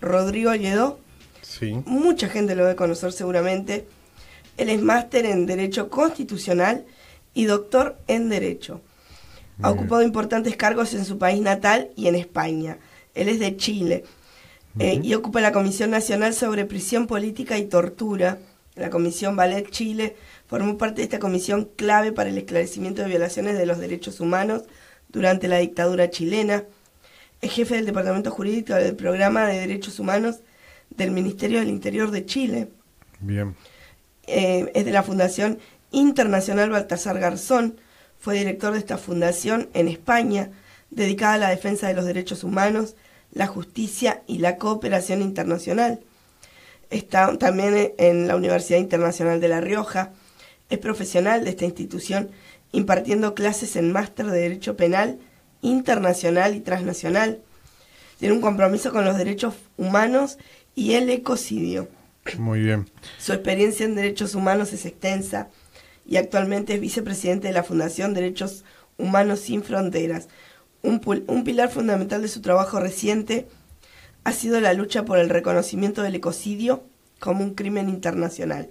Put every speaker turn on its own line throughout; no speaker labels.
Rodrigo Lledó.
Sí.
Mucha gente lo debe conocer seguramente. Él es máster en Derecho Constitucional y doctor en Derecho. Ha ocupado importantes cargos en su país natal y en España. Él es de Chile. Y ocupa la Comisión Nacional sobre Prisión Política y Tortura. La Comisión Ballet Chile formó parte de esta comisión clave para el esclarecimiento de violaciones de los derechos humanos durante la dictadura chilena. Es jefe del Departamento Jurídico del Programa de Derechos Humanos del Ministerio del Interior de Chile.
Bien.
Es de la Fundación Internacional Baltasar Garzón. Fue director de esta fundación en España, dedicada a la defensa de los derechos humanos, la justicia y la cooperación internacional. Está también en la Universidad Internacional de La Rioja. Es profesional de esta institución, impartiendo clases en máster de Derecho Penal internacional y transnacional. Tiene un compromiso con los derechos humanos y el ecocidio.
Muy bien.
Su experiencia en derechos humanos es extensa y actualmente es vicepresidente de la Fundación Derechos Humanos Sin Fronteras. Un pilar fundamental de su trabajo reciente ha sido la lucha por el reconocimiento del ecocidio como un crimen internacional.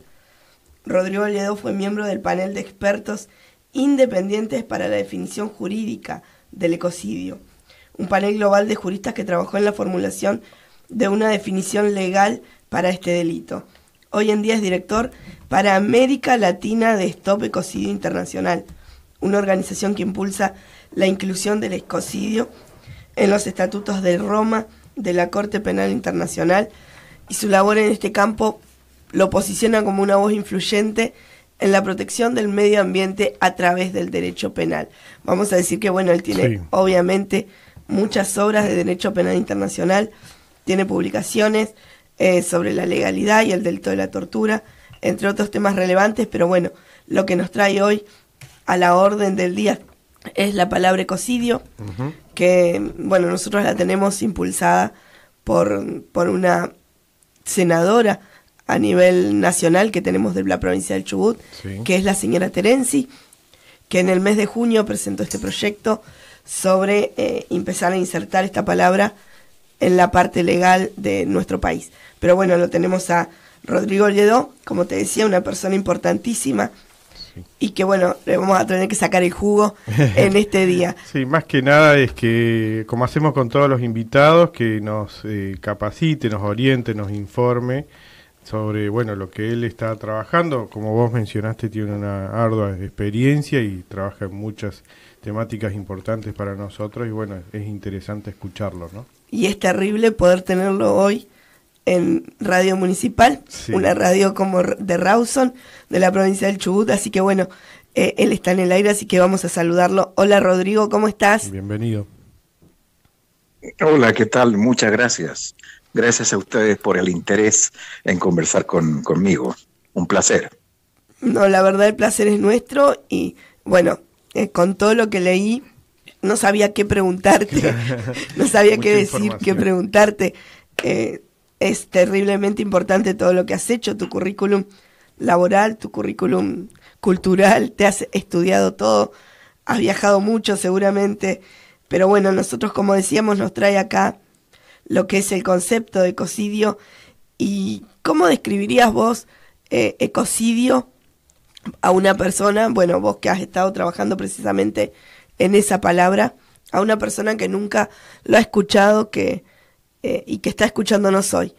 Rodrigo Lledó fue miembro del panel de expertos independientes para la definición jurídica del ecocidio, un panel global de juristas que trabajó en la formulación de una definición legal para este delito. Hoy en día es director para América Latina de Stop Ecocidio Internacional, una organización que impulsa la inclusión del ecocidio en los estatutos de Roma de la Corte Penal Internacional, y su labor en este campo lo posiciona como una voz influyente en la protección del medio ambiente a través del derecho penal. Vamos a decir que, bueno, él tiene obviamente muchas obras de derecho penal internacional, tiene publicaciones sobre la legalidad y el delito de la tortura, entre otros temas relevantes, pero bueno, lo que nos trae hoy a la orden del día es la palabra ecocidio, que, bueno, nosotros la tenemos impulsada por una senadora a nivel nacional que tenemos de la provincia del Chubut, que es la señora Terenzi, que en el mes de junio presentó este proyecto sobre empezar a insertar esta palabra en la parte legal de nuestro país. Pero bueno, lo tenemos a Rodrigo Lledó, como te decía, una persona importantísima, y que bueno, le vamos a tener que sacar el jugo en este día.
Sí, más que nada es que, como hacemos con todos los invitados, que nos capacite, nos oriente, nos informe sobre, bueno, lo que él está trabajando. Como vos mencionaste, tiene una ardua experiencia y trabaja en muchas temáticas importantes para nosotros, y bueno, es interesante escucharlo, ¿no?
Y es terrible poder tenerlo hoy en Radio Municipal, una radio como de Rawson, de la provincia del Chubut, así que bueno, él está en el aire, así que vamos a saludarlo. Hola Rodrigo, ¿cómo estás?
Bienvenido.
Hola, ¿qué tal? Muchas gracias. Gracias a ustedes por el interés en conversar conmigo. Un placer.
No, la verdad el placer es nuestro, y bueno, con todo lo que leí, no sabía qué preguntarte, no sabía qué decir, qué preguntarte. Es terriblemente importante todo lo que has hecho, tu currículum laboral, tu currículum cultural, te has estudiado todo, has viajado mucho seguramente, pero bueno, nosotros, como decíamos, nos trae acá lo que es el concepto de ecocidio. ¿Y cómo describirías vos ecocidio a una persona, bueno, vos que has estado trabajando precisamente en esa palabra, a una persona que nunca lo ha escuchado, y que está escuchándonos hoy?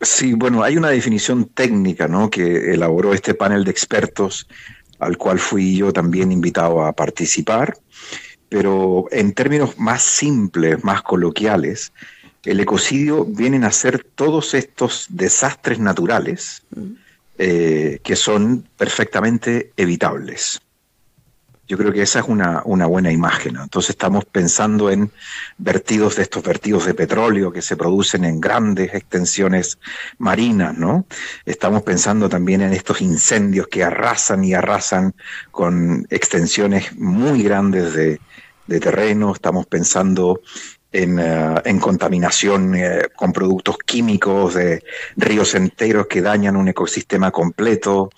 Sí, bueno, hay una definición técnica, ¿no?, que elaboró este panel de expertos, al cual fui yo también invitado a participar, pero en términos más simples, más coloquiales, el ecocidio vienen a ser todos estos desastres naturales que son perfectamente evitables. Yo creo que esa es una buena imagen, ¿no? Entonces estamos pensando en vertidos de petróleo que se producen en grandes extensiones marinas, ¿no? Estamos pensando también en estos incendios que arrasan y arrasan con extensiones muy grandes de terreno. Estamos pensando en contaminación con productos químicos de ríos enteros que dañan un ecosistema completo.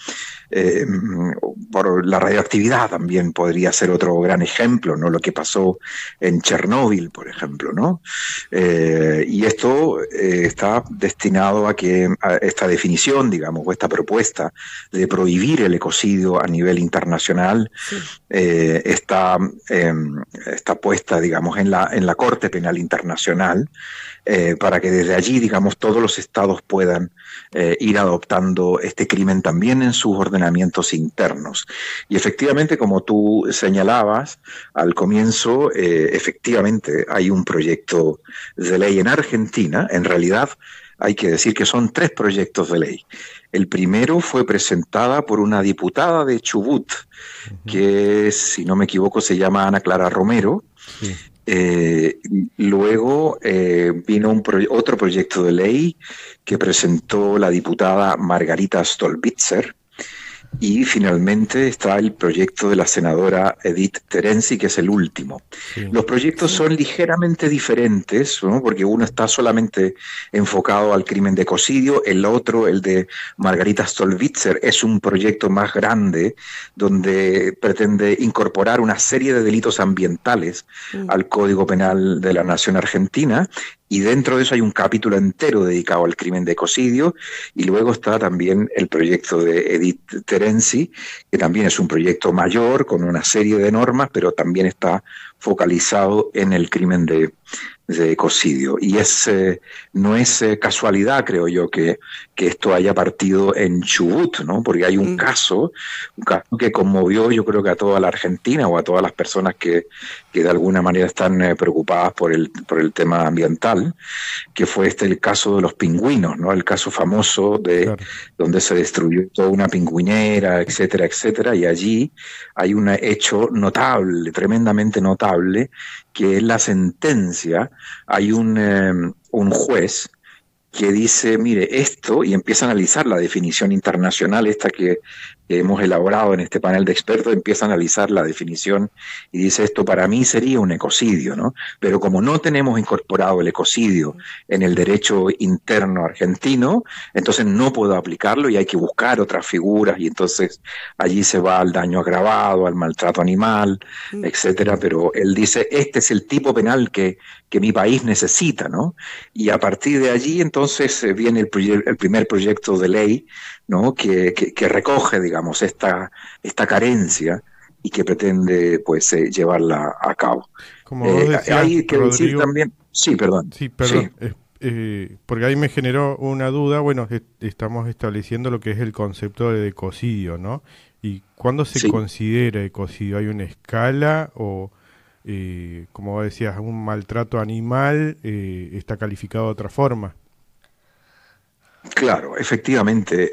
por la radioactividad también podría ser otro gran ejemplo, ¿no? Lo que pasó en Chernóbil, por ejemplo, ¿no? Y esto está destinado a que esta definición, digamos, o esta propuesta de prohibir el ecocidio a nivel internacional está puesta, digamos, en la Corte Penal Internacional, para que desde allí, digamos, todos los estados puedan ir adoptando este crimen también en sus ordenamientos internos. Y efectivamente, como tú señalabas al comienzo, efectivamente hay un proyecto de ley en Argentina. En realidad, hay que decir que son 3 proyectos de ley. El primero fue presentada por una diputada de Chubut, que, si no me equivoco, se llama Ana Clara Romero. Sí. Luego vino otro proyecto de ley que presentó la diputada Margarita Stolbizer, y finalmente está el proyecto de la senadora Edith Terenzi, que es el último. Sí. Los proyectos son ligeramente diferentes, ¿no? Porque uno está solamente enfocado al crimen de ecocidio, el otro, el de Margarita Stolbizer, es un proyecto más grande donde pretende incorporar una serie de delitos ambientales al Código Penal de la Nación Argentina. Y dentro de eso hay un capítulo entero dedicado al crimen de ecocidio, y luego está también el proyecto de Edith Terenzi, que también es un proyecto mayor con una serie de normas, pero también está focalizado en el crimen de ecocidio. Y no es casualidad, creo yo, que esto haya partido en Chubut, ¿no? Porque hay un caso que conmovió, yo creo, que a toda la Argentina, o a todas las personas que de alguna manera están preocupadas por el tema ambiental, que fue el caso de los pingüinos, ¿no? El caso famoso donde se destruyó toda una pingüinera, etcétera, etcétera, y allí hay un hecho notable, tremendamente notable, que es la sentencia. Hay un juez que dice, mire, esto, y empieza a analizar la definición internacional esta que hemos elaborado en este panel de expertos, empieza a analizar la definición y dice, esto para mí sería un ecocidio, ¿no? Pero como no tenemos incorporado el ecocidio en el derecho interno argentino, entonces no puedo aplicarlo y hay que buscar otras figuras, y entonces allí se va al daño agravado, al maltrato animal, etcétera. Pero él dice, este es el tipo penal que mi país necesita, ¿no? Y a partir de allí entonces viene el primer proyecto de ley, ¿no? que recoge, digamos, esta carencia y que pretende, pues, llevarla a cabo.
Como vos decías,
hay que
Rodrigo,
decir también... Sí, perdón.
Sí, perdón.
Sí.
Porque ahí me generó una duda. Bueno, estamos estableciendo lo que es el concepto de ecocidio, ¿no? ¿Y cuándo se considera ecocidio? ¿Hay una escala o, como vos decías, un maltrato animal está calificado de otra forma?
Claro, efectivamente.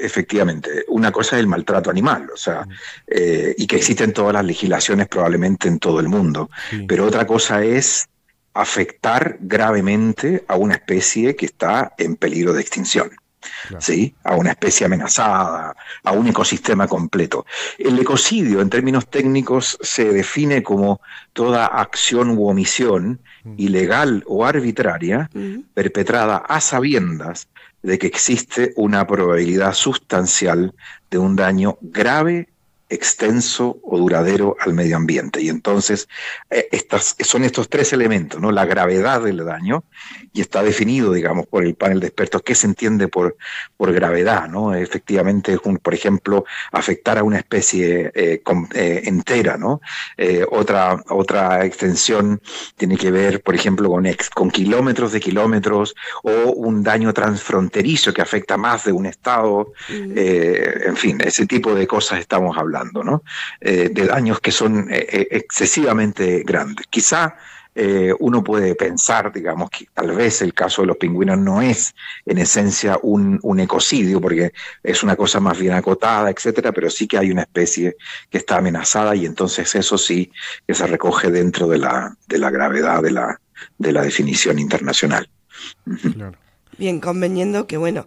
Una cosa es el maltrato animal, o sea, y que existen todas las legislaciones probablemente en todo el mundo, pero otra cosa es afectar gravemente a una especie que está en peligro de extinción. Claro. ¿Sí? A una especie amenazada, a un ecosistema completo. El ecocidio, en términos técnicos, se define como toda acción u omisión ilegal o arbitraria perpetrada a sabiendas de que existe una probabilidad sustancial de un daño grave, extenso o duradero al medio ambiente. Y entonces son estos 3 elementos, ¿no? La gravedad del daño, y está definido, digamos, por el panel de expertos qué se entiende por gravedad, ¿no? Efectivamente, por ejemplo, afectar a una especie entera, ¿no? Otra extensión tiene que ver, por ejemplo, con kilómetros de kilómetros, o un daño transfronterizo que afecta más de un estado. En fin, ese tipo de cosas estamos hablando, ¿no? De daños que son excesivamente grandes. Quizá uno puede pensar, digamos, que tal vez el caso de los pingüinos no es en esencia un ecocidio, porque es una cosa más bien acotada, etcétera, pero sí que hay una especie que está amenazada, y entonces eso sí que se recoge dentro de la gravedad de la definición internacional.
Claro. Bien, conveniendo que, bueno,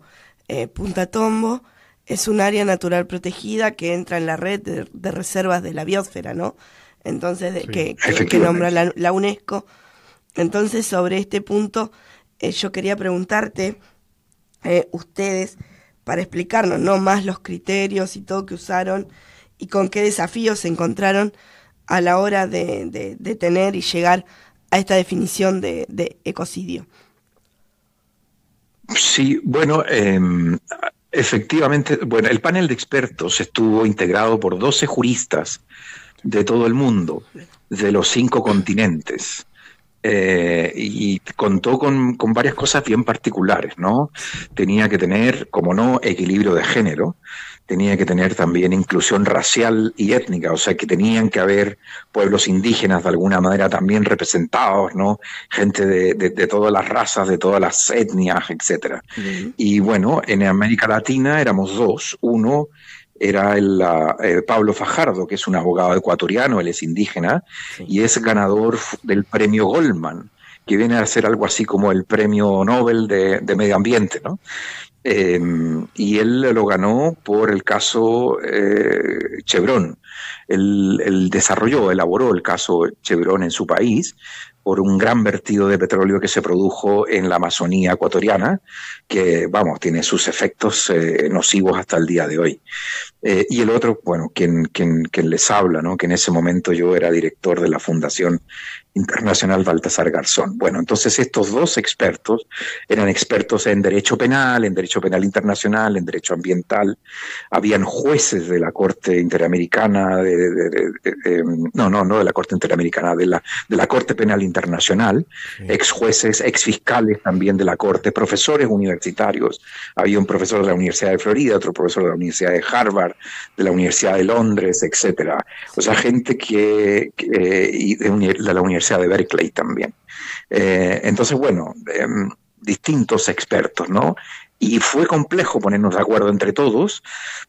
Punta Tombo es un área natural protegida que entra en la red de reservas de la biosfera, ¿no? Entonces, que nombra la UNESCO. Entonces, sobre este punto, yo quería preguntarte, ustedes para explicarnos, ¿no?, más los criterios y todo que usaron y con qué desafíos se encontraron a la hora de tener y llegar a esta definición de ecocidio.
Sí, bueno, efectivamente, bueno, el panel de expertos estuvo integrado por 12 juristas de todo el mundo, de los 5 continentes. Y contó con varias cosas bien particulares, ¿no? Tenía que tener, como no, equilibrio de género, tenía que tener también inclusión racial y étnica, o sea que tenían que haber pueblos indígenas de alguna manera también representados, ¿no? Gente de todas las razas, de todas las etnias, etcétera. Y bueno, en América Latina éramos 2, uno era Pablo Fajardo, que es un abogado ecuatoriano, él es indígena, sí, y es ganador del premio Goldman, que viene a ser algo así como el premio Nobel de Medio Ambiente, ¿no? Y él lo ganó por el caso Chevron. Él elaboró el caso Chevron en su país por un gran vertido de petróleo que se produjo en la Amazonía ecuatoriana, que, vamos, tiene sus efectos nocivos hasta el día de hoy. Y el otro, bueno, quien les habla, ¿no?, que en ese momento yo era director de la Fundación Internacional Baltasar Garzón. Bueno, entonces estos 2 expertos eran expertos en derecho penal internacional, en derecho ambiental. Habían jueces de la Corte Interamericana, no de la Corte Interamericana, de la Corte Penal Internacional, sí, ex jueces, ex fiscales también de la Corte, profesores universitarios. Había un profesor de la Universidad de Florida, otro profesor de la Universidad de Harvard, de la Universidad de Londres, etcétera. O sea, gente y de la Universidad de Berkeley también. Entonces, bueno, distintos expertos, ¿no? Y fue complejo ponernos de acuerdo entre todos,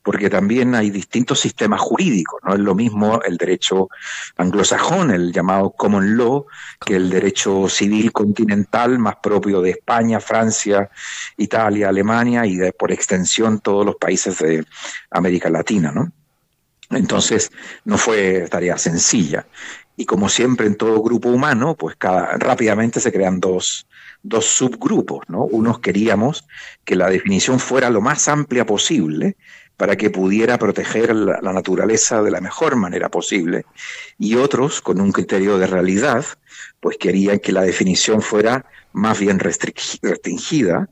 porque también hay distintos sistemas jurídicos, no es lo mismo el derecho anglosajón, el llamado common law, que el derecho civil continental más propio de España, Francia, Italia, Alemania y por extensión todos los países de América Latina, ¿no? Entonces no fue tarea sencilla. Y como siempre en todo grupo humano, pues rápidamente se crean dos subgrupos, ¿no? Unos queríamos que la definición fuera lo más amplia posible para que pudiera proteger la naturaleza de la mejor manera posible, y otros, con un criterio de realidad, pues querían que la definición fuera más bien restringida,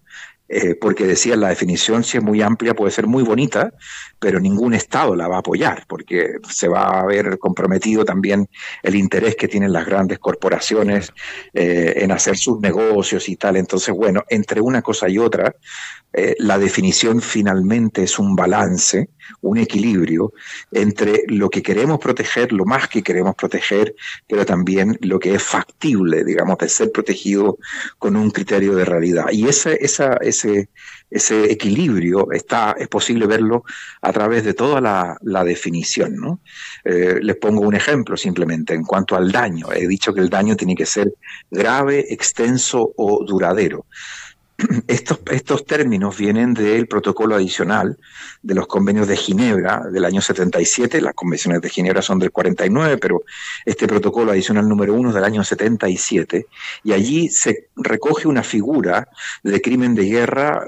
porque decían la definición, si es muy amplia, puede ser muy bonita, pero ningún Estado la va a apoyar, porque se va a ver comprometido también el interés que tienen las grandes corporaciones en hacer sus negocios y tal. Entonces, bueno, entre una cosa y otra, la definición finalmente es un balance, un equilibrio entre lo que queremos proteger, lo más que queremos proteger, pero también lo que es factible, digamos, de ser protegido con un criterio de realidad. Y ese equilibrio es posible verlo a través de toda la definición, ¿no? Les pongo un ejemplo simplemente en cuanto al daño. He dicho que el daño tiene que ser grave, extenso o duradero. Estos términos vienen del protocolo adicional de los convenios de Ginebra del año 77, las convenciones de Ginebra son del 49, pero este protocolo adicional número 1 es del año 77, y allí se recoge una figura de crimen de guerra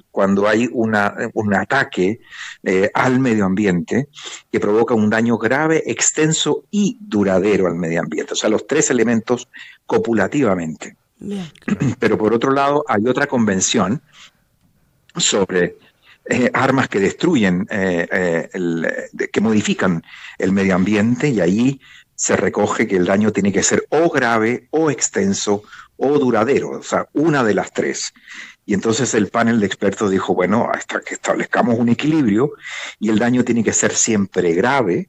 cuando hay un ataque al medio ambiente que provoca un daño grave, extenso y duradero al medio ambiente, o sea, los 3 elementos copulativamente. Bien. Pero por otro lado hay otra convención sobre armas que destruyen, que modifican el medio ambiente, y ahí se recoge que el daño tiene que ser o grave, o extenso, o duradero, o sea, una de las 3. Y entonces el panel de expertos dijo, bueno, hasta que establezcamos un equilibrio, y el daño tiene que ser siempre grave,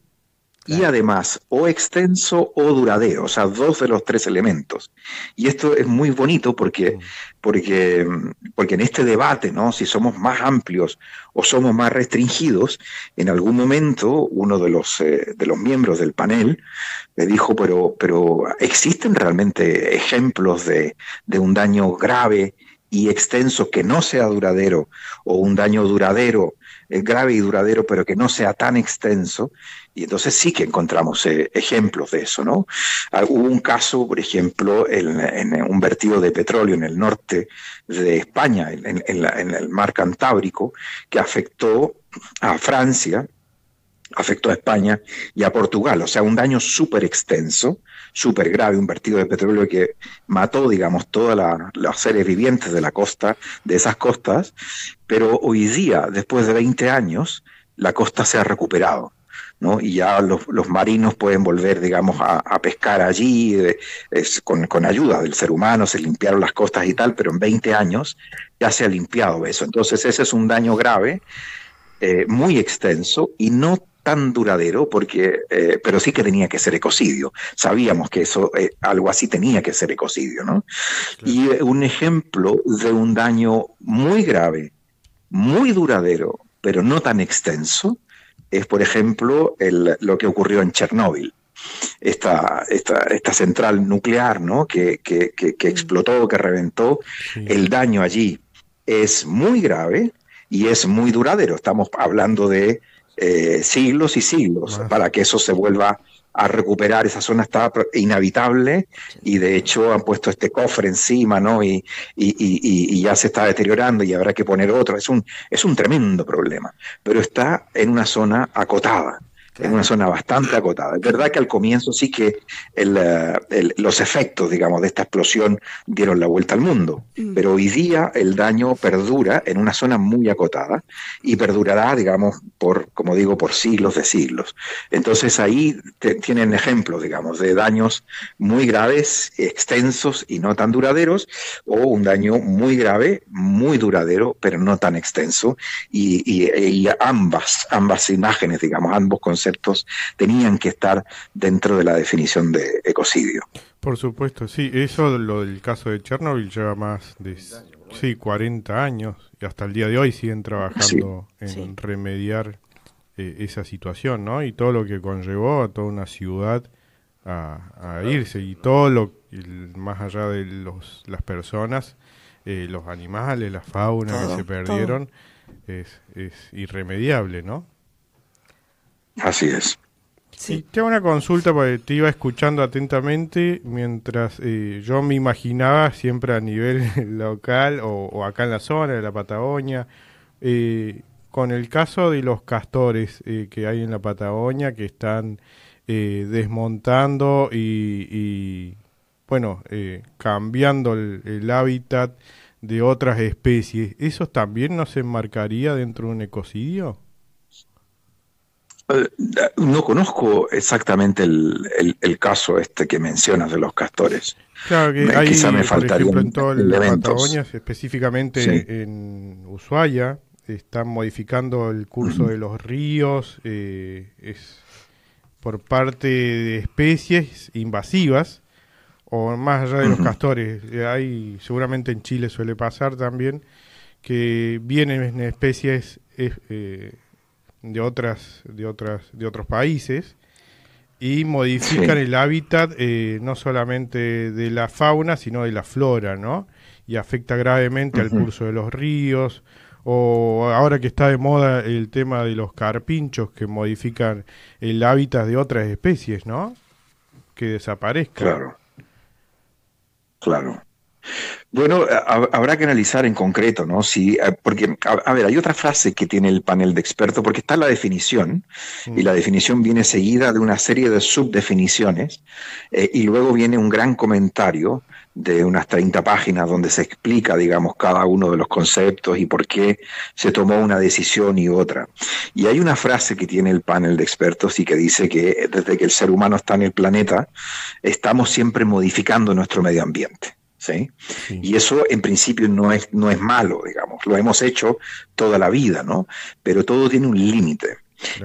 y además o extenso o duradero, o sea, 2 de los 3 elementos. Y esto es muy bonito porque en este debate, ¿no?, si somos más amplios o somos más restringidos, en algún momento uno de los miembros del panel le dijo, pero ¿existen realmente ejemplos de un daño grave y extenso que no sea duradero, o un daño duradero, grave y duradero, pero que no sea tan extenso, y entonces sí que encontramos ejemplos de eso, ¿no? Hubo un caso, por ejemplo, en un vertido de petróleo en el norte de España, en el mar Cantábrico, que afectó a Francia, afectó a España y a Portugal, o sea, un daño súper extenso, súper grave, un vertido de petróleo que mató, digamos, todas las seres vivientes de la costa, de esas costas, pero hoy día, después de 20 años, la costa se ha recuperado, ¿no? Y ya los marinos pueden volver, digamos, a pescar allí, con ayuda del ser humano, se limpiaron las costas y tal, pero en 20 años ya se ha limpiado eso. Entonces ese es un daño grave, muy extenso y no tan duradero, pero sí que tenía que ser ecocidio. Sabíamos que eso, algo así tenía que ser ecocidio, ¿no? Claro. Y un ejemplo de un daño muy grave, muy duradero, pero no tan extenso, es, por ejemplo, lo que ocurrió en Chernóbil. Esta central nuclear, ¿no? que explotó, que reventó. Sí. El daño allí es muy grave y es muy duradero. Estamos hablando de siglos y siglos para que eso se vuelva a recuperar. Esa zona estaba inhabitable y de hecho han puesto este cofre encima, ¿no? Y ya se está deteriorando y habrá que poner otro. Es un tremendo problema, pero está en una zona acotada. En una zona bastante acotada. Es verdad que al comienzo sí que los efectos, digamos, de esta explosión dieron la vuelta al mundo, pero hoy día el daño perdura en una zona muy acotada y perdurará, digamos, como digo, por siglos de siglos. Entonces ahí tienen ejemplos, digamos, de daños muy graves, extensos y no tan duraderos, o un daño muy grave, muy duradero, pero no tan extenso, y ambas imágenes, digamos, ambos conceptos tenían que estar dentro de la definición de ecocidio.
Por supuesto, sí. Eso, lo del caso de Chernobyl, lleva más de 40 años y hasta el día de hoy siguen trabajando en remediar esa situación, ¿no? Y todo lo que conllevó a toda una ciudad a irse y todo más allá de las personas, los animales, la fauna que se perdieron, es irremediable, ¿no?
Así es.
Sí. Y tengo una consulta porque te iba escuchando atentamente mientras yo me imaginaba siempre a nivel local o acá en la zona de la Patagonia, con el caso de los castores que hay en la Patagonia que están desmontando y cambiando el hábitat de otras especies. ¿Eso también no se enmarcaría dentro de un ecocidio?
No conozco exactamente el caso que mencionas de los castores.
Claro que hay,
quizá me faltaría,
por ejemplo, en toda la Patagonia, específicamente en Ushuaia, están modificando el curso de los ríos, es por parte de especies invasivas, o más allá de los castores. Seguramente en Chile suele pasar también, que vienen especies de otros países y modifican el hábitat no solamente de la fauna sino de la flora, ¿no? Y afecta gravemente al curso de los ríos, o ahora que está de moda el tema de los carpinchos que modifican el hábitat de otras especies, ¿no? Que desaparezcan.
Claro. Bueno, habrá que analizar en concreto, ¿no? Porque, a ver, hay otra frase que tiene el panel de expertos, porque está la definición, y la definición viene seguida de una serie de subdefiniciones, y luego viene un gran comentario de unas 30 páginas donde se explica, digamos, cada uno de los conceptos y por qué se tomó una decisión y otra. Y hay una frase que tiene el panel de expertos y que dice que desde que el ser humano está en el planeta, estamos siempre modificando nuestro medio ambiente. ¿Sí? Sí. Y eso en principio no es malo, digamos, lo hemos hecho toda la vida, ¿no? Pero todo tiene un límite,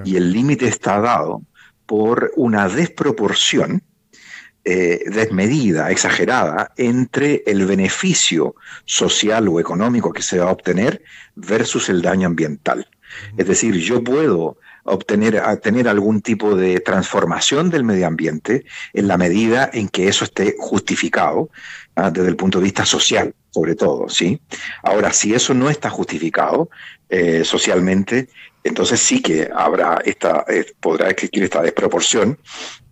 y el límite está dado por una desproporción desmedida, exagerada, entre el beneficio social o económico que se va a obtener versus el daño ambiental. Es decir, yo puedo tener algún tipo de transformación del medio ambiente en la medida en que eso esté justificado, desde el punto de vista social, sobre todo, ¿sí? Ahora, si eso no está justificado socialmente, entonces sí que podrá existir esta desproporción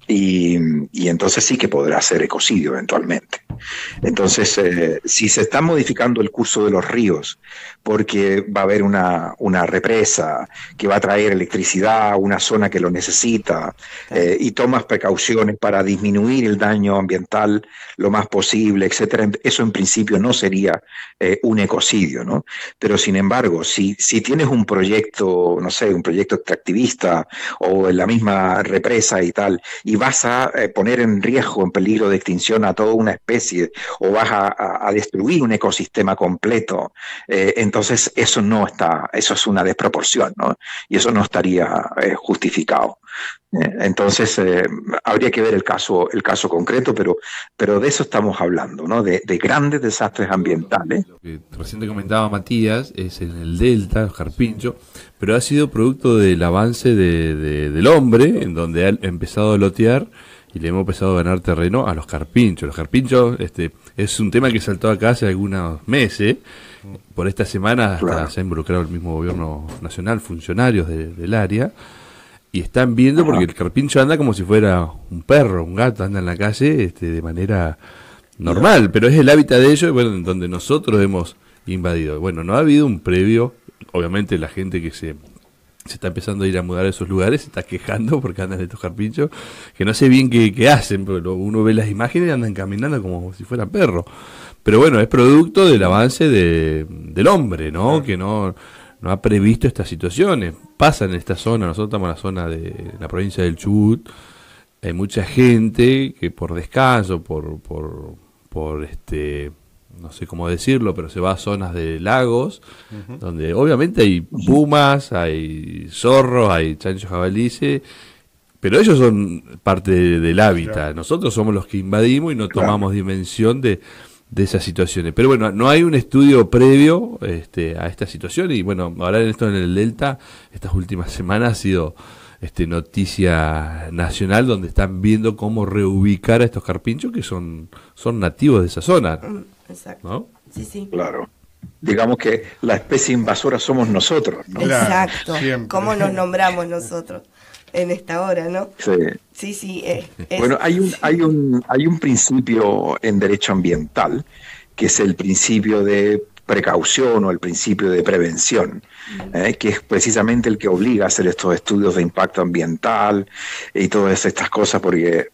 y entonces sí que podrá ser ecocidio eventualmente. Entonces, si se está modificando el curso de los ríos porque va a haber una represa que va a traer electricidad a una zona que lo necesita, y tomas precauciones para disminuir el daño ambiental lo más posible, etcétera, eso en principio no sería un ecocidio, ¿no? Pero sin embargo, si tienes un proyecto, no sé, un proyecto extractivista o en la misma represa y tal, y vas a poner en riesgo, en peligro de extinción a toda una especie, o vas a destruir un ecosistema completo, entonces eso es una desproporción, ¿no? Y eso no estaría justificado. Entonces habría que ver el caso concreto, pero de eso estamos hablando, ¿no? De grandes desastres ambientales.
Lo que recién te comentaba Matías es en el Delta, los carpinchos, pero ha sido producto del avance del hombre, en donde ha empezado a lotear y le hemos empezado a ganar terreno a los carpinchos. Los carpinchos es un tema que saltó acá hace algunos meses. Por esta semana hasta se ha involucrado el mismo gobierno nacional, funcionarios del área, y están viendo, porque el carpincho anda como si fuera un perro, un gato, anda en la calle de manera normal, pero es el hábitat de ellos, bueno, donde nosotros hemos invadido. Bueno, no ha habido un previo, obviamente la gente que se está empezando a ir a mudar a esos lugares, se está quejando porque andan estos carpinchos, que no sé bien qué hacen, pero uno ve las imágenes y andan caminando como si fueran perros. Pero bueno, es producto del avance del hombre, ¿no? Que no ha previsto estas situaciones. Pasa en esta zona, nosotros estamos en la zona de la provincia del Chubut, hay mucha gente que por descanso, por no sé cómo decirlo, pero se va a zonas de lagos, donde obviamente hay pumas, hay zorros, hay chanchos jabalíes, pero ellos son parte del hábitat. Claro. Nosotros somos los que invadimos y no tomamos dimensión de esas situaciones. Pero bueno, no hay un estudio previo a esta situación, y bueno, ahora en el Delta, estas últimas semanas ha sido noticia nacional, donde están viendo cómo reubicar a estos carpinchos que son nativos de esa zona.
Exacto.
¿No?
Sí.
Claro. Digamos que la especie invasora somos nosotros, ¿no?
Exacto.
Siempre.
¿Cómo nos nombramos nosotros en esta hora, no? Sí.
Bueno, hay un principio en derecho ambiental, que es el principio de precaución o el principio de prevención, que es precisamente el que obliga a hacer estos estudios de impacto ambiental y todas estas cosas, porque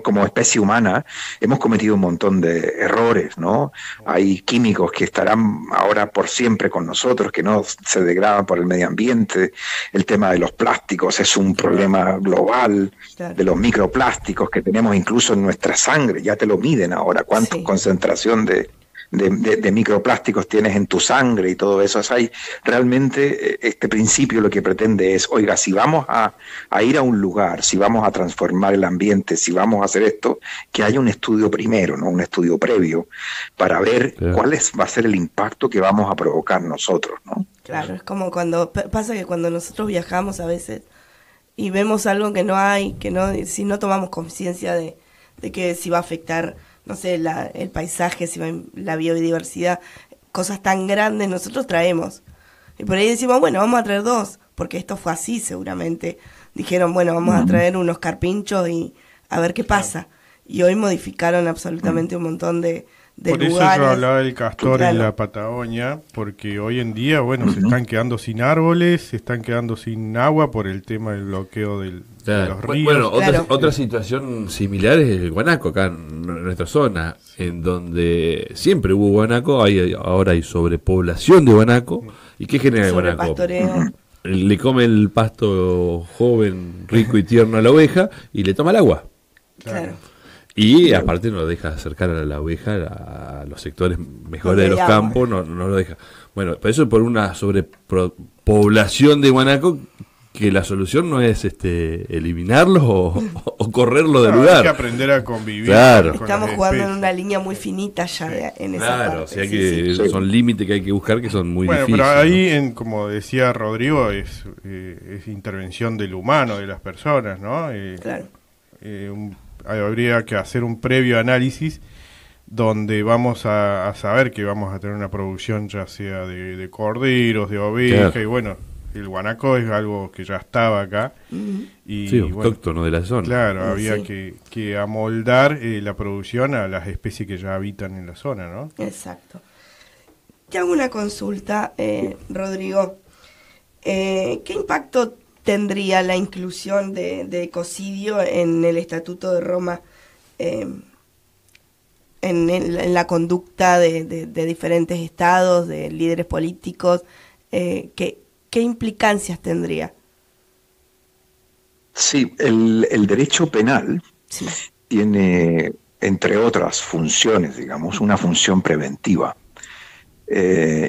como especie humana hemos cometido un montón de errores, ¿no? Hay químicos que estarán ahora por siempre con nosotros, que no se degradan por el medio ambiente. El tema de los plásticos es un problema global, de los microplásticos que tenemos incluso en nuestra sangre, ya te lo miden ahora, cuánta concentración de microplásticos tienes en tu sangre y todo eso. Realmente este principio lo que pretende es, oiga, si vamos a ir a un lugar, si vamos a transformar el ambiente, si vamos a hacer esto, que haya un estudio primero, ¿no? Un estudio previo para ver cuál va a ser el impacto que vamos a provocar nosotros, ¿no?
Claro, es como pasa que cuando nosotros viajamos a veces y vemos algo que no hay, si no tomamos conciencia de que si va a afectar, no sé, el paisaje, si va la biodiversidad, cosas tan grandes nosotros traemos. Y por ahí decimos, bueno, vamos a traer dos, porque esto fue así seguramente. Dijeron, bueno, vamos a traer unos carpinchos y a ver qué pasa. Y hoy modificaron absolutamente un montón de
por
lugares.
Por eso yo hablaba del castor en la Patagonia, porque hoy en día, bueno, se están quedando sin árboles, se están quedando sin agua por el tema del bloqueo de los ríos.
Bueno, otra situación similar es el guanaco acá en nuestra zona, en donde siempre hubo guanaco, ahora hay sobrepoblación de guanaco. ¿Y qué genera el guanaco?
Pastoreo.
Le come el pasto joven, rico y tierno a la oveja y le toma el agua.
Claro.
Y aparte no lo deja acercar a la oveja a los sectores mejores de los campos, no lo deja. Bueno, por eso por una sobrepoblación de guanaco que la solución no es eliminarlos o correrlo del lugar.
Hay que aprender a convivir.
Claro.
Estamos jugando en una línea muy finita ya en esa parte.
Claro, o sea que son límites que hay que buscar que son muy difíciles.
Pero ahí, como decía Rodrigo, es intervención del humano, de las personas, ¿no?
Claro.
Habría que hacer un previo análisis donde vamos a saber que vamos a tener una producción ya sea de corderos, de ovejas, claro. Y bueno, el guanaco es algo que ya estaba acá. Y,
sí, autóctono de la zona.
Claro, había que amoldar la producción a las especies que ya habitan en la zona, ¿no?
Exacto. Te hago una consulta, Rodrigo. ¿Qué impacto tendría la inclusión de ecocidio en el Estatuto de Roma, en la conducta de diferentes estados, de líderes políticos? ¿Qué implicancias tendría?
Sí, el derecho penal tiene, entre otras funciones, digamos, una función preventiva.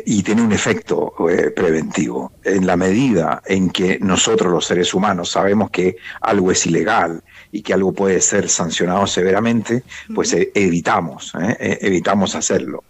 Y tiene un efecto preventivo. En la medida en que nosotros los seres humanos sabemos que algo es ilegal y que algo puede ser sancionado severamente, pues evitamos hacerlo.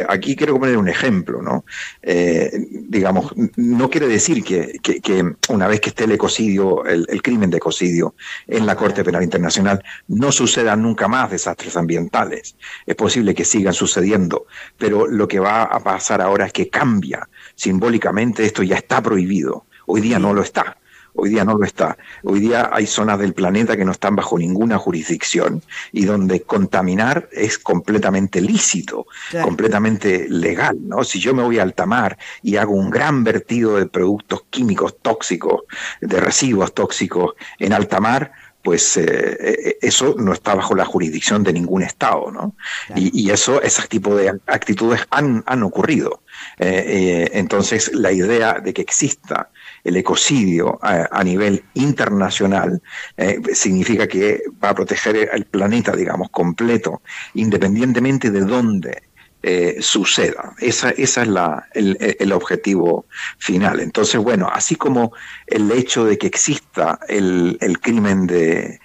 Aquí quiero poner un ejemplo, ¿no? Digamos, no quiere decir que una vez que esté el ecocidio, el crimen de ecocidio en la Corte Penal Internacional, no sucedan nunca más desastres ambientales. Es posible que sigan sucediendo, pero lo que va a pasar ahora es que cambia. Simbólicamente esto ya está prohibido. Hoy día no lo está. Hoy día no lo está. Hoy día hay zonas del planeta que no están bajo ninguna jurisdicción y donde contaminar es completamente lícito, claro, completamente legal, ¿no? Si yo me voy a alta mar y hago un gran vertido de productos químicos tóxicos, de residuos tóxicos en alta mar, pues eso no está bajo la jurisdicción de ningún Estado, ¿no? Claro. Y ese tipo de actitudes han ocurrido. Entonces, la idea de que exista el ecocidio a nivel internacional significa que va a proteger el planeta, digamos, completo, independientemente de dónde suceda. Esa es el objetivo final. Entonces, bueno, así como el hecho de que exista el crimen de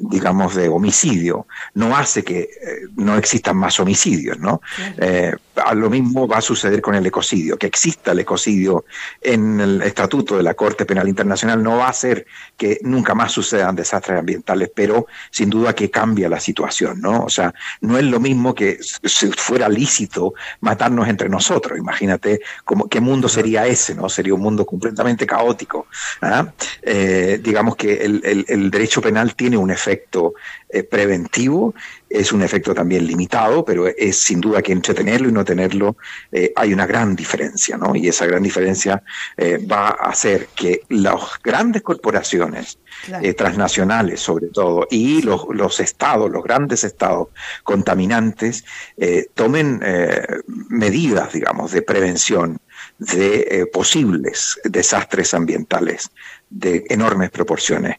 digamos de homicidio no hace que no existan más homicidios, ¿no? Claro. Lo mismo va a suceder con el ecocidio. Que exista el ecocidio en el estatuto de la Corte Penal Internacional no va a hacer que nunca más sucedan desastres ambientales, pero sin duda que cambia la situación, ¿no? O sea, no es lo mismo que si fuera lícito matarnos entre nosotros. Imagínate qué mundo sería ese, ¿no? Sería un mundo completamente caótico, ¿ah? Digamos que el derecho penal tiene un efecto preventivo, es un efecto también limitado, pero es sin duda que entre tenerlo y no tenerlo hay una gran diferencia, ¿no? Y esa gran diferencia va a hacer que las grandes corporaciones, claro, transnacionales sobre todo, y los estados, los grandes estados contaminantes, tomen medidas, digamos, de prevención de posibles desastres ambientales de enormes proporciones.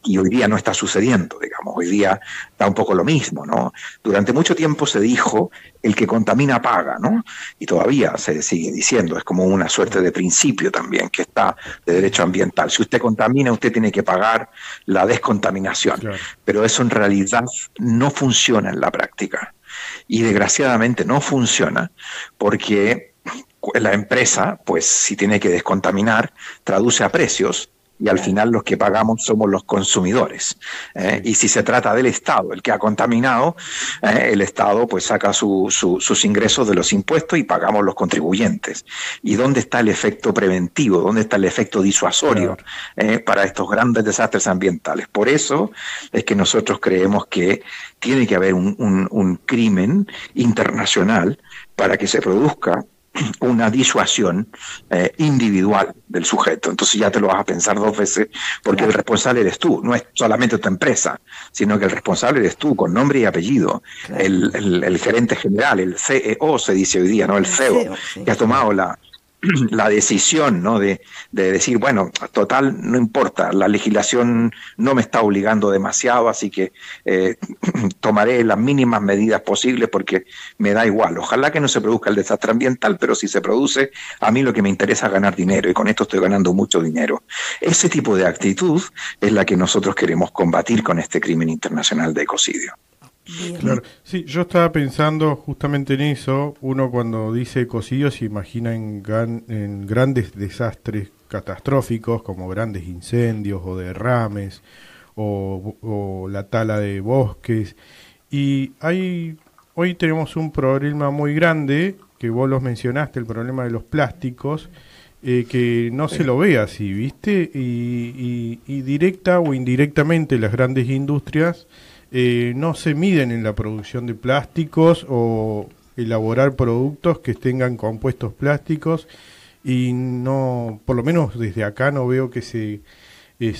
Y hoy día no está sucediendo, digamos, hoy día da un poco lo mismo, ¿no? Durante mucho tiempo se dijo el que contamina paga, ¿no? Y todavía se sigue diciendo, es como una suerte de principio también que está de derecho ambiental. Si usted contamina, usted tiene que pagar la descontaminación, claro, pero eso en realidad no funciona en la práctica y desgraciadamente no funciona porque la empresa, pues si tiene que descontaminar, traduce a precios y al final los que pagamos somos los consumidores. Y si se trata del Estado, el que ha contaminado, el Estado pues saca sus ingresos de los impuestos y pagamos los contribuyentes. ¿Y dónde está el efecto preventivo? ¿Dónde está el efecto disuasorio para estos grandes desastres ambientales? Por eso es que nosotros creemos que tiene que haber un crimen internacional para que se produzca una disuasión individual del sujeto. Entonces ya te lo vas a pensar dos veces porque claro, el responsable eres tú, no es solamente tu empresa, sino que el responsable eres tú, con nombre y apellido. Claro. El gerente general, el CEO se dice hoy día, ¿no? El CEO, sí, que ha tomado la decisión, ¿no? de decir, bueno, total, no importa, la legislación no me está obligando demasiado, así que tomaré las mínimas medidas posibles porque me da igual. Ojalá que no se produzca el desastre ambiental, pero si se produce, a mí lo que me interesa es ganar dinero, y con esto estoy ganando mucho dinero. Ese tipo de actitud es la que nosotros queremos combatir con este crimen internacional de ecocidio.
Claro, sí, yo estaba pensando justamente en eso. Uno cuando dice ecocidio se imagina en grandes desastres catastróficos como grandes incendios o derrames o la tala de bosques. Y hoy tenemos un problema muy grande, que vos los mencionaste, el problema de los plásticos, que no se lo ve así, ¿viste? Y directa o indirectamente las grandes industrias no se miden en la producción de plásticos o elaborar productos que tengan compuestos plásticos, y no, por lo menos desde acá no veo que se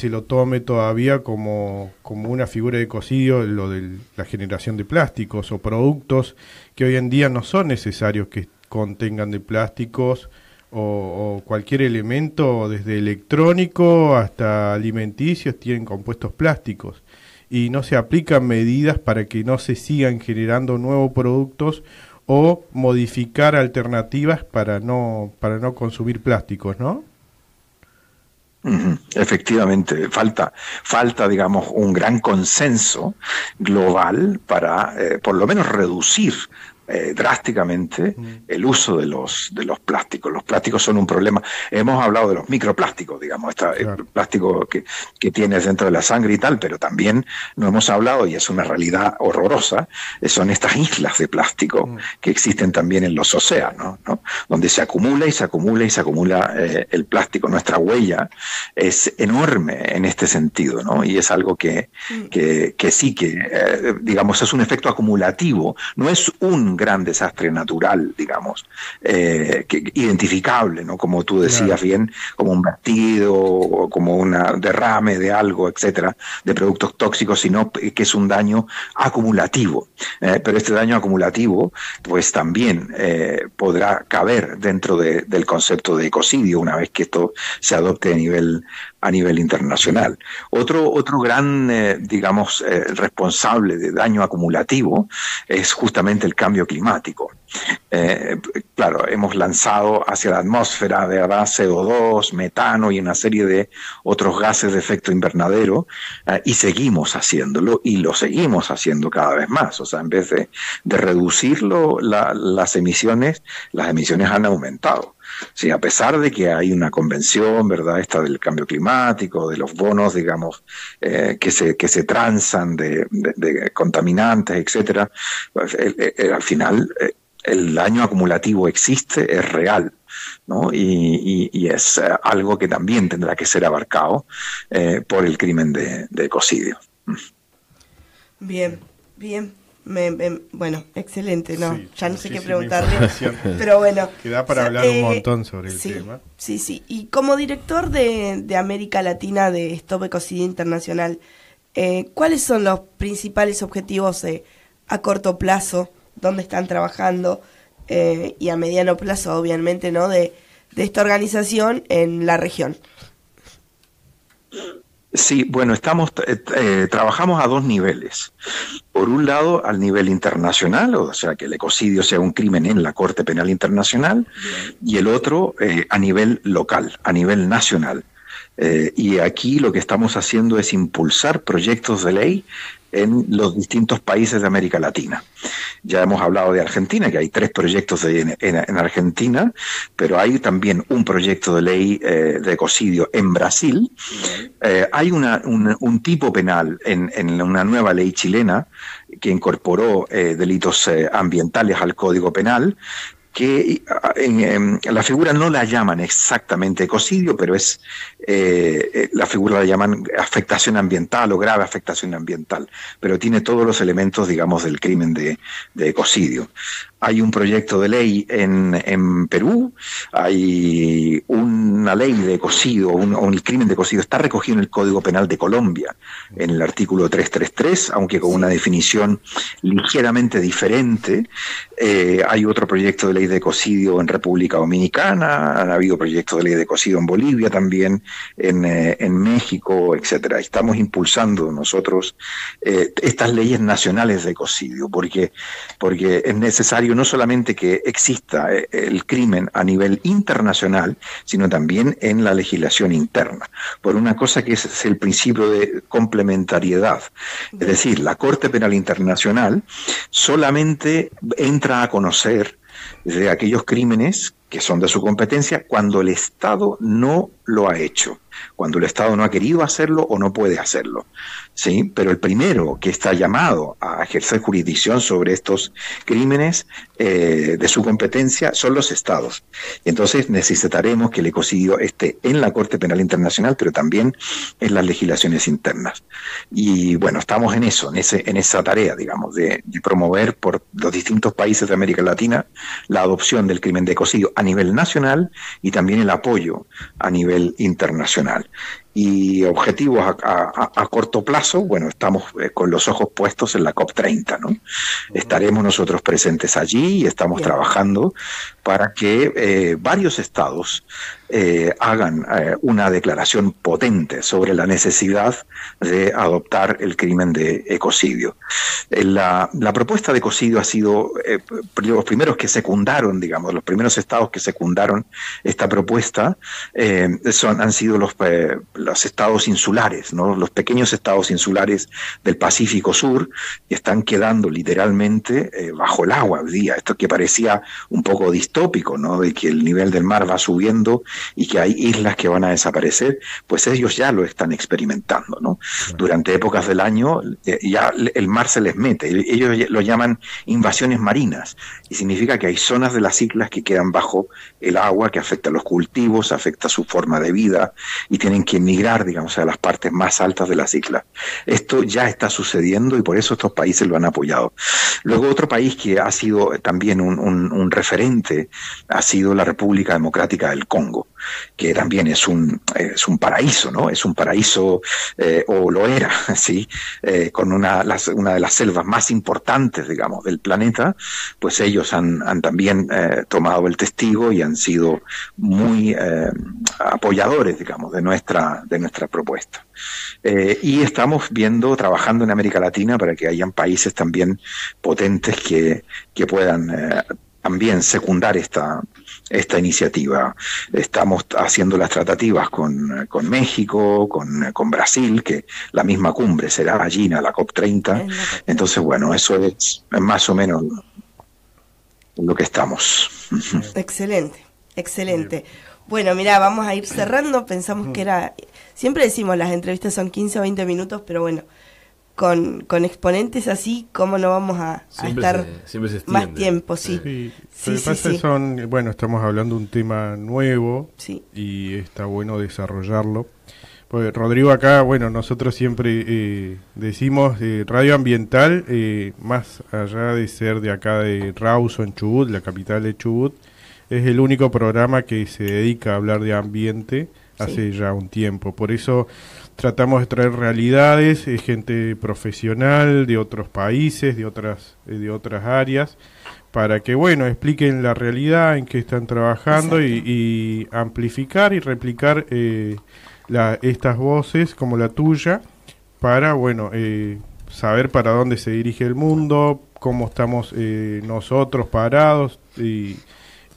lo tome todavía como una figura de ecocidio lo de la generación de plásticos o productos que hoy en día no son necesarios que contengan de plásticos o cualquier elemento, desde electrónico hasta alimenticios, tienen compuestos plásticos. Y no se aplican medidas para que no se sigan generando nuevos productos o modificar alternativas para no consumir plásticos, ¿no?
Efectivamente, falta, digamos, un gran consenso global para, por lo menos, reducir drásticamente el uso de los plásticos. Los plásticos son un problema. Hemos hablado de los microplásticos, digamos, claro. El plástico que tienes dentro de la sangre y tal, pero también no hemos hablado, y es una realidad horrorosa, son estas islas de plástico que existen también en los océanos, ¿no? Donde se acumula y se acumula y se acumula el plástico. Nuestra huella es enorme en este sentido, ¿no? Y es algo que sí que, digamos, es un efecto acumulativo. No es un gran desastre natural, digamos, identificable, ¿no? Como tú decías, bien, como un vertido o como un derrame de algo, etcétera, de productos tóxicos, sino que es un daño acumulativo. Pero este daño acumulativo, pues también podrá caber dentro del concepto de ecocidio una vez que esto se adopte a nivel internacional. Otro gran, digamos, responsable de daño acumulativo es justamente el cambio climático. Claro, hemos lanzado hacia la atmósfera, ¿verdad?, CO2, metano y una serie de otros gases de efecto invernadero, y seguimos haciéndolo, y lo seguimos haciendo cada vez más. O sea, en vez de reducirlo, las emisiones han aumentado. Sí, a pesar de que hay una convención, ¿verdad?, esta del cambio climático, de los bonos, digamos, que se transan de contaminantes, etcétera, pues, al final el daño acumulativo existe, es real, ¿no? Y es algo que también tendrá que ser abarcado por el crimen de ecocidio.
Bien. Bueno, excelente, ¿no?
Sí,
ya no sé qué preguntarle,
pero
pero bueno.
Queda para hablar un montón sobre el tema.
Sí. Y como director de América Latina de Stop Ecocidio Internacional, ¿cuáles son los principales objetivos a corto plazo, dónde están trabajando, y a mediano plazo, obviamente, ¿no?, de esta organización en la región?
Sí, bueno, trabajamos a dos niveles. Por un lado, al nivel internacional, o sea, que el ecocidio sea un crimen en la Corte Penal Internacional, y el otro a nivel local, a nivel nacional. Y aquí lo que estamos haciendo es impulsar proyectos de ley en los distintos países de América Latina. Ya hemos hablado de Argentina, que hay 3 proyectos en Argentina, pero hay también un proyecto de ley de ecocidio en Brasil. Hay un tipo penal en una nueva ley chilena que incorporó delitos ambientales al Código Penal, que la figura no la llaman exactamente ecocidio, pero es la figura la llaman afectación ambiental o grave afectación ambiental, pero tiene todos los elementos, digamos, del crimen de ecocidio. Hay un proyecto de ley en Perú, hay una ley de ecocidio, el crimen de ecocidio está recogido en el Código Penal de Colombia, en el artículo 333, aunque con una definición ligeramente diferente. Hay otro proyecto de ley de ecocidio en República Dominicana, han habido proyectos de ley de ecocidio en Bolivia también, en México, etcétera. Estamos impulsando nosotros estas leyes nacionales de ecocidio, porque es necesario no solamente que exista el crimen a nivel internacional, sino también en la legislación interna, por una cosa que es el principio de complementariedad. Es decir, la Corte Penal Internacional solamente entra a conocer de aquellos crímenes que son de su competencia cuando el Estado no lo ha hecho, cuando el Estado no ha querido hacerlo o no puede hacerlo, ¿sí? Pero el primero que está llamado a ejercer jurisdicción sobre estos crímenes de su competencia son los Estados. Y entonces necesitaremos que el ecocidio esté en la Corte Penal Internacional, pero también en las legislaciones internas. Y bueno, estamos en eso, en esa tarea, digamos, de promover por los distintos países de América Latina la adopción del crimen de ecocidio a nivel nacional y también el apoyo a nivel internacional. Y objetivos a corto plazo, bueno, estamos con los ojos puestos en la COP30, ¿no? Estaremos nosotros presentes allí y estamos trabajando para que varios estados hagan una declaración potente sobre la necesidad de adoptar el crimen de ecocidio. La propuesta de ecocidio ha sido los primeros que secundaron, digamos, los primeros estados que secundaron esta propuesta han sido los estados insulares, ¿no? Los pequeños estados insulares del Pacífico Sur, que están quedando literalmente bajo el agua hoy día. Esto que parecía un poco distópico, ¿no? De que el nivel del mar va subiendo y que hay islas que van a desaparecer, pues ellos ya lo están experimentando, ¿no? Durante épocas del año ya el mar se les mete. Ellos lo llaman invasiones marinas, y significa que hay zonas de las islas que quedan bajo el agua, que afecta a los cultivos, afecta su forma de vida, y tienen que emigrar, digamos, a las partes más altas de las islas. Esto ya está sucediendo y por eso estos países lo han apoyado. Luego otro país que ha sido también un referente ha sido la República Democrática del Congo, que también es un paraíso, ¿no? Es un paraíso, o lo era, ¿sí? Con una de las selvas más importantes, digamos, del planeta. Pues ellos han también tomado el testigo y han sido muy apoyadores, digamos, de nuestra propuesta. Y estamos trabajando en América Latina para que hayan países también potentes que puedan también secundar esta iniciativa. Estamos haciendo las tratativas con México, con Brasil, que la misma cumbre será allí en la COP30. Entonces, bueno, eso es más o menos lo que estamos.
Excelente, excelente. Bueno, mira, vamos a ir cerrando. Pensamos que siempre decimos las entrevistas son 15 o 20 minutos, pero bueno, con exponentes así, ¿cómo no vamos a estar
siempre se
más tiempo? Sí.
Bueno, estamos hablando de un tema nuevo,
sí,
y está bueno desarrollarlo. Pues Rodrigo, acá, bueno, nosotros siempre decimos radio ambiental, más allá de ser de acá de Rawson, Chubut, la capital de Chubut, es el único programa que se dedica a hablar de ambiente hace ya un tiempo. Por eso tratamos de traer realidades, gente profesional de otros países, de otras áreas, para que, bueno, expliquen la realidad en que están trabajando y amplificar y replicar estas voces como la tuya para, bueno, saber para dónde se dirige el mundo, cómo estamos nosotros parados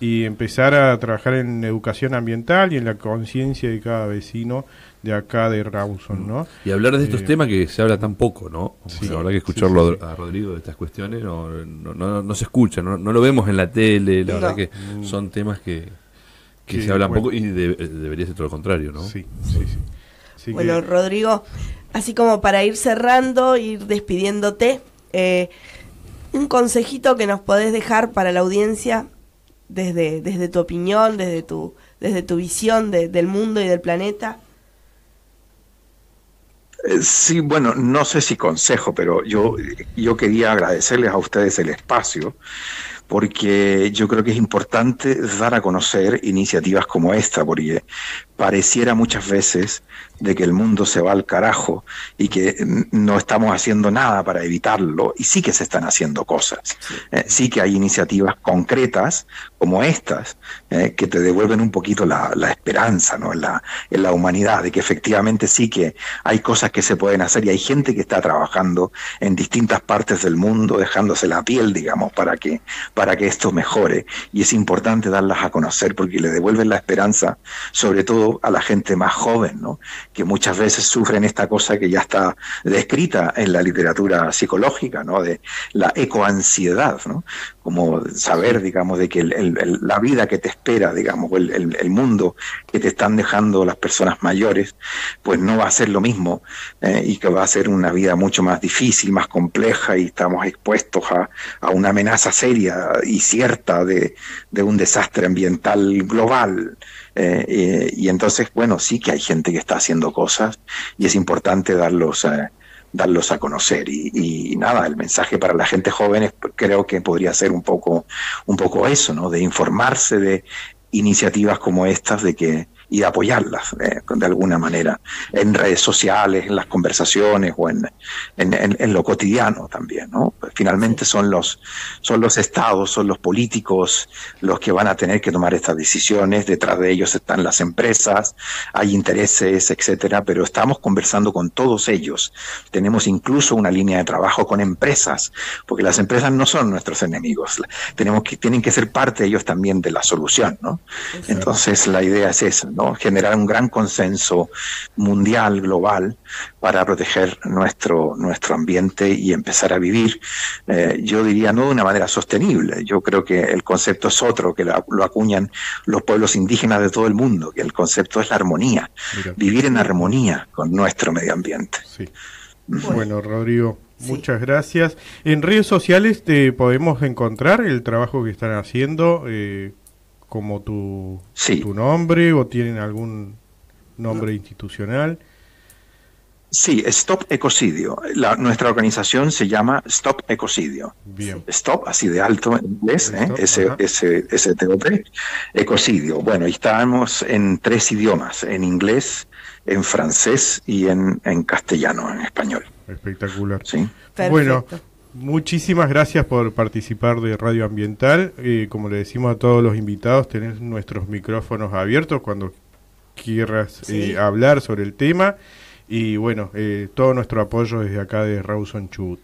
y empezar a trabajar en educación ambiental y en la conciencia de cada vecino de acá de Rawson, ¿no?
Y hablar de estos temas que se habla tan poco, ¿no?
Sí,
la verdad que escucharlo a Rodrigo de estas cuestiones no se escucha, no lo vemos en la tele, la verdad que son temas que se hablan poco y debería ser todo lo contrario, ¿no?
Sí.
Bueno, Rodrigo, así como para ir cerrando, ir despidiéndote, un consejito que nos podés dejar para la audiencia desde tu opinión, desde tu visión del mundo y del planeta.
Sí, bueno, no sé si consejo, pero yo quería agradecerles a ustedes el espacio, porque yo creo que es importante dar a conocer iniciativas como esta, porque pareciera muchas veces de que el mundo se va al carajo y que no estamos haciendo nada para evitarlo, y sí que se están haciendo cosas. Sí que hay iniciativas concretas como estas que te devuelven un poquito la esperanza, ¿no? en la humanidad, de que efectivamente sí que hay cosas que se pueden hacer y hay gente que está trabajando en distintas partes del mundo, dejándose la piel, digamos, para que esto mejore, y es importante darlas a conocer porque le devuelven la esperanza, sobre todo a la gente más joven, ¿no? Que muchas veces sufren esta cosa que ya está descrita en la literatura psicológica, ¿no? De la ecoansiedad, ¿no? Como saber, digamos, de que la vida que te espera, digamos, el mundo que te están dejando las personas mayores, pues no va a ser lo mismo, y que va a ser una vida mucho más difícil, más compleja, y estamos expuestos a una amenaza seria y cierta de un desastre ambiental global. Y entonces, bueno, sí que hay gente que está haciendo cosas y es importante darlos a conocer. Y nada, el mensaje para la gente joven creo que podría ser un poco eso, ¿no? De informarse de iniciativas como estas, y de apoyarlas de alguna manera, en redes sociales, en las conversaciones o en lo cotidiano también, ¿no? Pues finalmente son los estados, son los políticos los que van a tener que tomar estas decisiones, detrás de ellos están las empresas, hay intereses, etcétera, pero estamos conversando con todos ellos. Tenemos incluso una línea de trabajo con empresas, porque las empresas no son nuestros enemigos, tienen que ser parte ellos también de la solución, ¿no? Entonces la idea es esa, ¿no? Generar un gran consenso mundial, global, para proteger nuestro ambiente y empezar a vivir, yo diría, no de una manera sostenible. Yo creo que el concepto es otro, que lo acuñan los pueblos indígenas de todo el mundo, que el concepto es la armonía. Mira, vivir en armonía con nuestro medio ambiente.
Sí. Bueno, Rodrigo, muchas gracias. En redes sociales te podemos encontrar el trabajo que están haciendo, como tu nombre, o tienen algún nombre institucional.
Sí, Stop Ecocidio. Nuestra organización se llama Stop Ecocidio.
Bien.
Stop, así de alto en inglés, S-T-O-P, Ecocidio. Bueno, y estamos en 3 idiomas, en inglés, en francés y en castellano, en español.
Espectacular.
Sí.
Perfecto.
Bueno, muchísimas gracias por participar de Radio Ambiental. Como le decimos a todos los invitados, tenés nuestros micrófonos abiertos cuando quieras hablar sobre el tema. Y bueno, todo nuestro apoyo desde acá de Rawson Chubut.